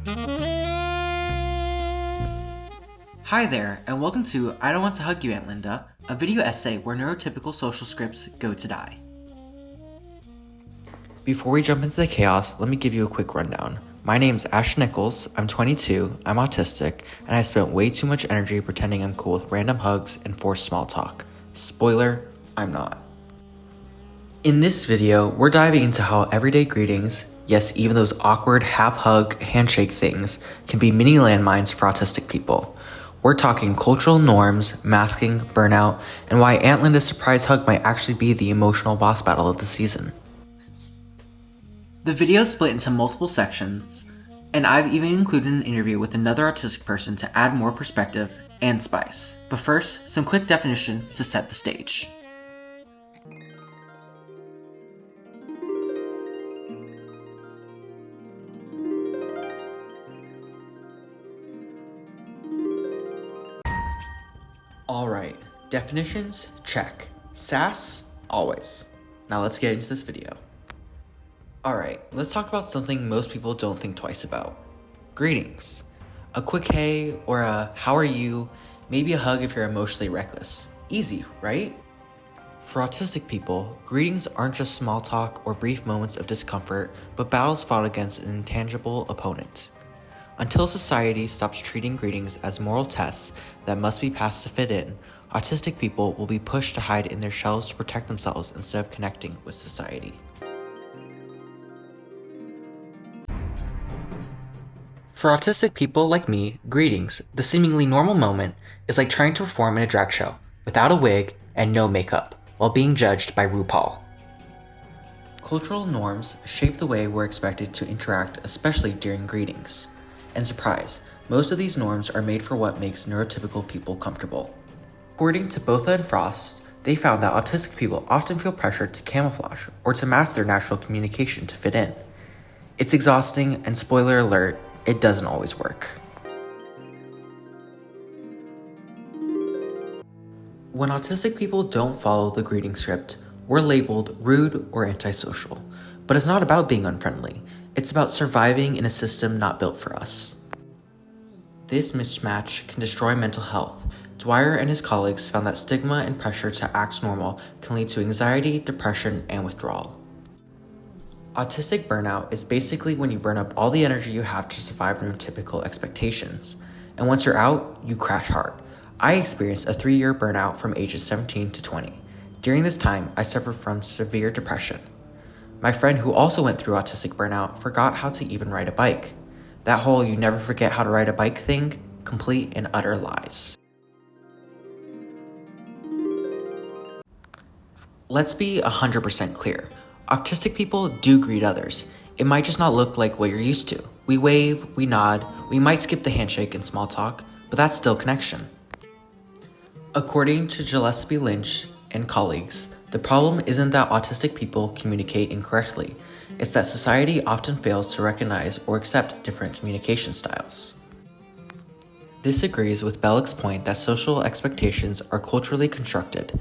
Hi there, and welcome to I Don't Want to Hug You, Aunt Linda, a video essay where neurotypical social scripts go to die. Before we jump into the chaos, let me give you a quick rundown. My name's Ash Nichols, I'm 22, I'm autistic, and I spent way too much energy pretending I'm cool with random hugs and forced small talk. Spoiler, I'm not. In this video, we're diving into how everyday greetings, yes, even those awkward half-hug, handshake things, can be mini landmines for autistic people. We're talking cultural norms, masking, burnout, and why Aunt Linda's surprise hug might actually be the emotional boss battle of the season. The video is split into multiple sections, and I've even included an interview with another autistic person to add more perspective and spice. But first, some quick definitions to set the stage. Alright, definitions, check. Sass, always. Now let's get into this video. Alright, let's talk about something most people don't think twice about. Greetings. A quick hey or a how are you, maybe a hug if you're emotionally reckless. Easy, right? For autistic people, greetings aren't just small talk or brief moments of discomfort, but battles fought against an intangible opponent. Until society stops treating greetings as moral tests that must be passed to fit in, autistic people will be pushed to hide in their shells to protect themselves instead of connecting with society. For autistic people like me, greetings, the seemingly normal moment, is like trying to perform in a drag show, without a wig and no makeup, while being judged by RuPaul. Cultural norms shape the way we're expected to interact, especially during greetings. And surprise, most of these norms are made for what makes neurotypical people comfortable. According to Botha and Frost, they found that autistic people often feel pressured to camouflage or to mask their natural communication to fit in. It's exhausting, and spoiler alert, it doesn't always work. When autistic people don't follow the greeting script, we're labeled rude or antisocial. But it's not about being unfriendly. It's about surviving in a system not built for us. This mismatch can destroy mental health. Dwyer and his colleagues found that stigma and pressure to act normal can lead to anxiety, depression, and withdrawal. Autistic burnout is basically when you burn up all the energy you have to survive neurotypical expectations. And once you're out, you crash hard. I experienced a 3-year burnout from ages 17 to 20. During this time, I suffered from severe depression. My friend who also went through autistic burnout forgot how to even ride a bike. That whole you never forget how to ride a bike thing, complete and utter lies. Let's be 100% clear. Autistic people do greet others. It might just not look like what you're used to. We wave, we nod, we might skip the handshake and small talk, but that's still connection. According to Gillespie Lynch and colleagues, the problem isn't that autistic people communicate incorrectly, it's that society often fails to recognize or accept different communication styles. This agrees with Bellick's point that social expectations are culturally constructed.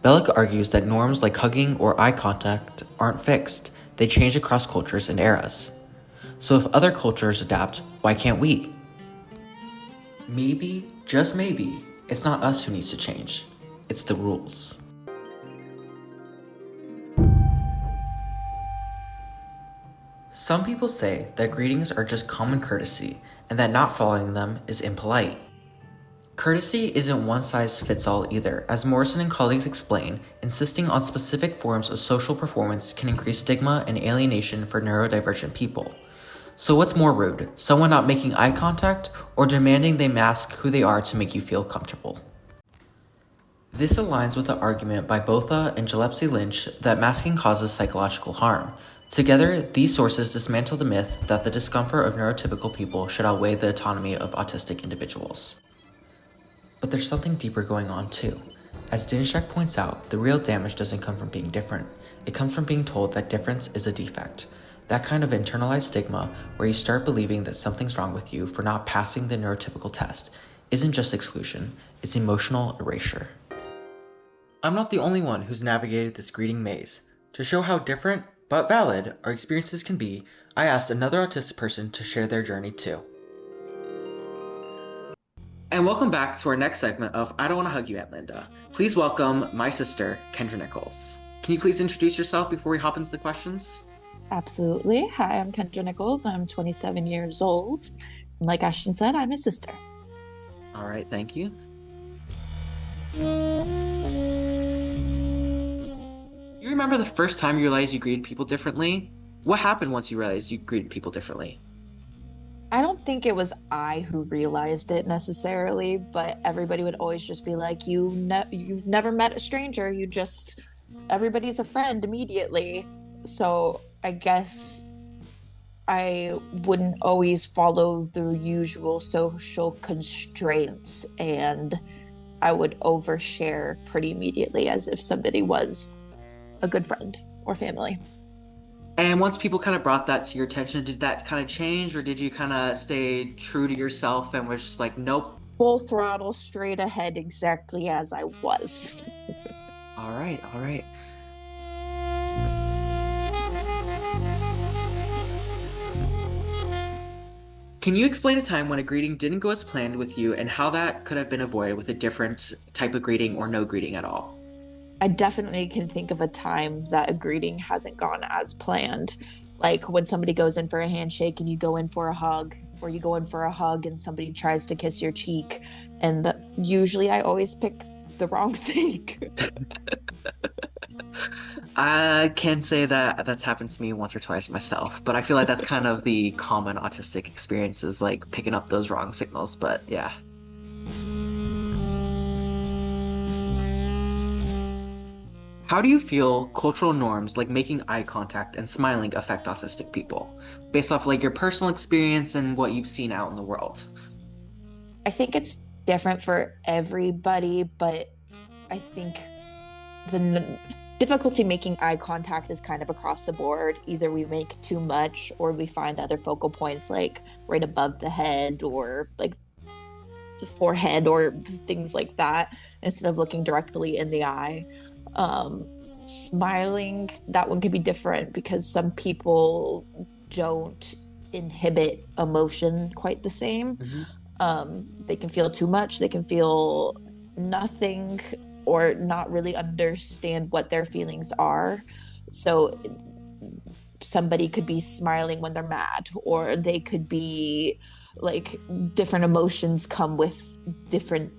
Bellick argues that norms like hugging or eye contact aren't fixed, they change across cultures and eras. So if other cultures adapt, why can't we? Maybe, just maybe, it's not us who needs to change, it's the rules. Some people say that greetings are just common courtesy and that not following them is impolite. Courtesy isn't one size fits all either, as Morrison and colleagues explain, insisting on specific forms of social performance can increase stigma and alienation for neurodivergent people. So what's more rude, someone not making eye contact or demanding they mask who they are to make you feel comfortable? This aligns with the argument by Botha and Gillespie Lynch that masking causes psychological harm. Together, these sources dismantle the myth that the discomfort of neurotypical people should outweigh the autonomy of autistic individuals. But there's something deeper going on too. As Dinshek points out, the real damage doesn't come from being different. It comes from being told that difference is a defect. That kind of internalized stigma, where you start believing that something's wrong with you for not passing the neurotypical test, isn't just exclusion, it's emotional erasure. I'm not the only one who's navigated this greeting maze. To show how different, but valid our experiences can be, I asked another autistic person to share their journey too. And welcome back to our next segment of I Don't Want to Hug You, Aunt Linda. Please welcome my sister, Kendra Nichols. Can you please introduce yourself before we hop into the questions? Absolutely. Hi, I'm Kendra Nichols. I'm 27 years old. And like Ashton said, I'm his sister. All right, thank you. You remember the first time you realized you greeted people differently? What happened once you realized you greeted people differently? I don't think it was I who realized it necessarily, but everybody would always just be like, you've never met a stranger. Everybody's a friend immediately. So I guess I wouldn't always follow the usual social constraints, and I would overshare pretty immediately as if somebody was a good friend or family. And once people kind of brought that to your attention, did that kind of change, or did you kind of stay true to yourself and was just like, nope? Full throttle, straight ahead, exactly as I was. All right, all right. Can you explain a time when a greeting didn't go as planned with you and how that could have been avoided with a different type of greeting or no greeting at all? I definitely can think of a time that a greeting hasn't gone as planned. Like when somebody goes in for a handshake and you go in for a hug, or you go in for a hug and somebody tries to kiss your cheek. And usually I always pick the wrong thing. I can say that that's happened to me once or twice myself, but I feel like that's kind of the common autistic experience is like picking up those wrong signals, but yeah. How do you feel cultural norms like making eye contact and smiling affect autistic people, based off like your personal experience and what you've seen out in the world? I think it's different for everybody, but I think the difficulty making eye contact is kind of across the board. Either we make too much or we find other focal points like right above the head or like the forehead or things like that instead of looking directly in the eye. Smiling, that one could be different because some people don't inhibit emotion quite the same. Mm-hmm. They can feel too much, they can feel nothing, or not really understand what their feelings are. So somebody could be smiling when they're mad, or they could be like different emotions come with different,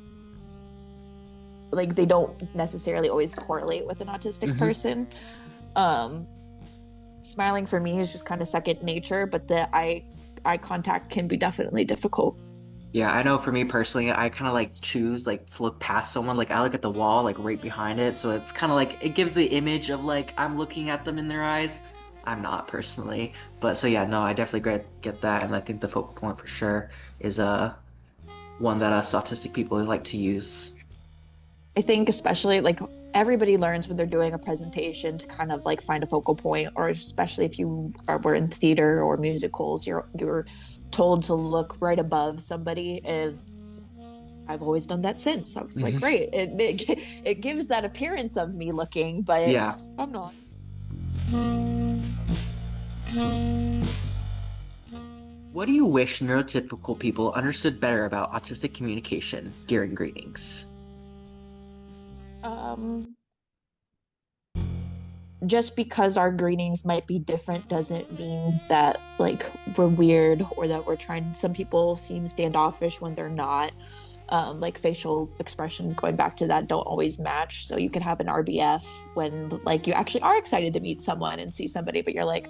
like they don't necessarily always correlate with an autistic Mm-hmm. person. Smiling for me is just kind of second nature, but the eye contact can be definitely difficult. Yeah, I know for me personally, I kind of like choose like to look past someone. Like I look at the wall, like right behind it. So it's kind of like it gives the image of like I'm looking at them in their eyes. I'm not personally, but so yeah, no, I definitely get that, and I think the focal point for sure is one that us autistic people like to use. I think especially like everybody learns when they're doing a presentation to kind of like find a focal point, or especially if were in theater or musicals, you're told to look right above somebody, and I've always done that since. I was like, Hmm. great, it gives that appearance of me looking, but Yeah. I'm not. What do you wish neurotypical people understood better about autistic communication during greetings? Um, just because our greetings might be different doesn't mean that like we're weird or that we're trying. Some people seem standoffish when they're not. Like facial expressions, going back to that, don't always match. So you could have an RBF when like you actually are excited to meet someone and see somebody, but you're like,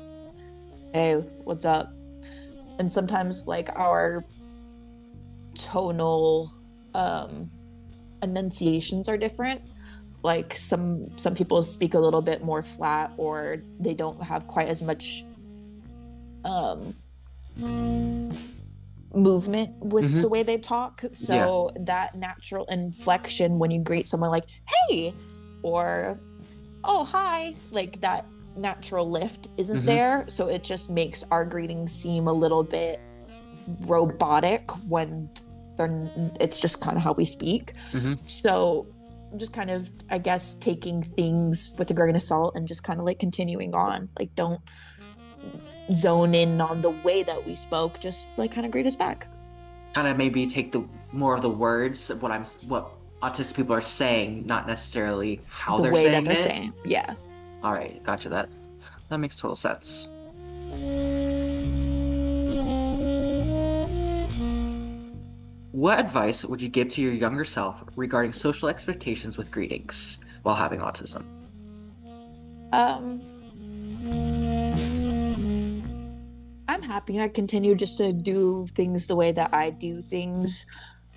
hey, what's up? And sometimes like our tonal enunciations are different. Like some people speak a little bit more flat, or they don't have quite as much um movement with the Hmm. way they talk. Yeah. So that natural inflection when you greet someone like, hey, or oh, hi, like that natural lift isn't Hmm. there. So it just makes our greeting seem a little bit robotic when it's just kind of how we speak. Hmm. So just kind of, I guess, taking things with a grain of salt and just kind of like continuing on. Like, don't zone in on the way that we spoke, just like kind of greet us back. Kind of maybe take the more of the words of what autistic people are saying, not necessarily how The they're way that saying they're it. saying. Yeah. All right, gotcha. That makes total sense. What advice would you give to your younger self regarding social expectations with greetings while having autism? Um, I'm happy. I continue just to do things the way that I do things.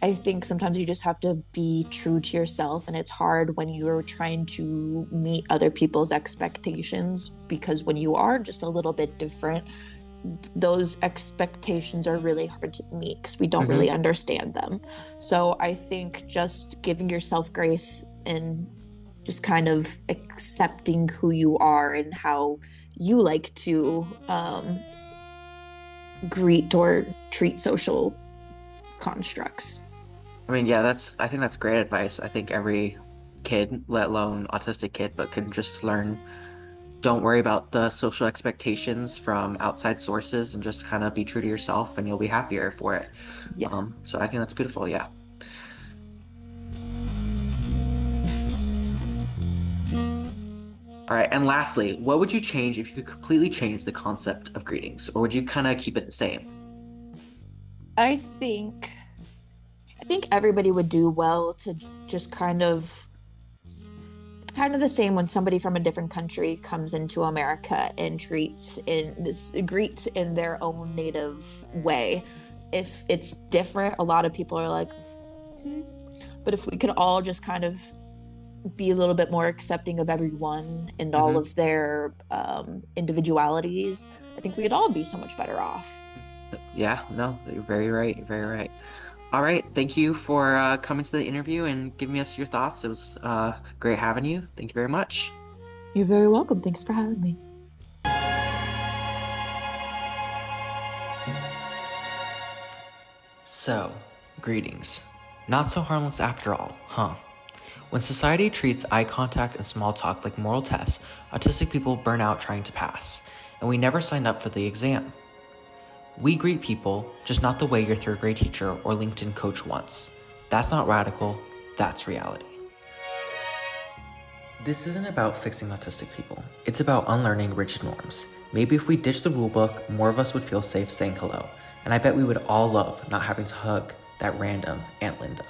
I think sometimes you just have to be true to yourself, and it's hard when you're trying to meet other people's expectations because when you are just a little bit different, those expectations are really hard to meet because we don't really understand them. So I think just giving yourself grace and just kind of accepting who you are and how you like to greet or treat social constructs. I mean, yeah, I think that's great advice. I think every kid, let alone autistic kid, but can just learn, don't worry about the social expectations from outside sources and just kind of be true to yourself and you'll be happier for it. Yeah. So I think that's beautiful, yeah. All right, and lastly, what would you change if you could completely change the concept of greetings, or would you kind of keep it the same? I think everybody would do well to just kind of, it's kind of the same when somebody from a different country comes into America and greets in their own native way. If it's different, a lot of people are like, hmm. But if we could all just kind of be a little bit more accepting of everyone and all of their individualities, I think we'd all be so much better off. Yeah, no, you're very right, very right. All right, thank you for coming to the interview and giving us your thoughts. It was great having you. Thank you very much. You're very welcome. Thanks for having me. So, greetings. Not so harmless after all, huh? When society treats eye contact and small talk like moral tests, autistic people burn out trying to pass, and we never signed up for the exam. We greet people, just not the way your third grade teacher or LinkedIn coach wants. That's not radical, that's reality. This isn't about fixing autistic people. It's about unlearning rigid norms. Maybe if we ditched the rulebook, more of us would feel safe saying hello. And I bet we would all love not having to hug that random Aunt Linda.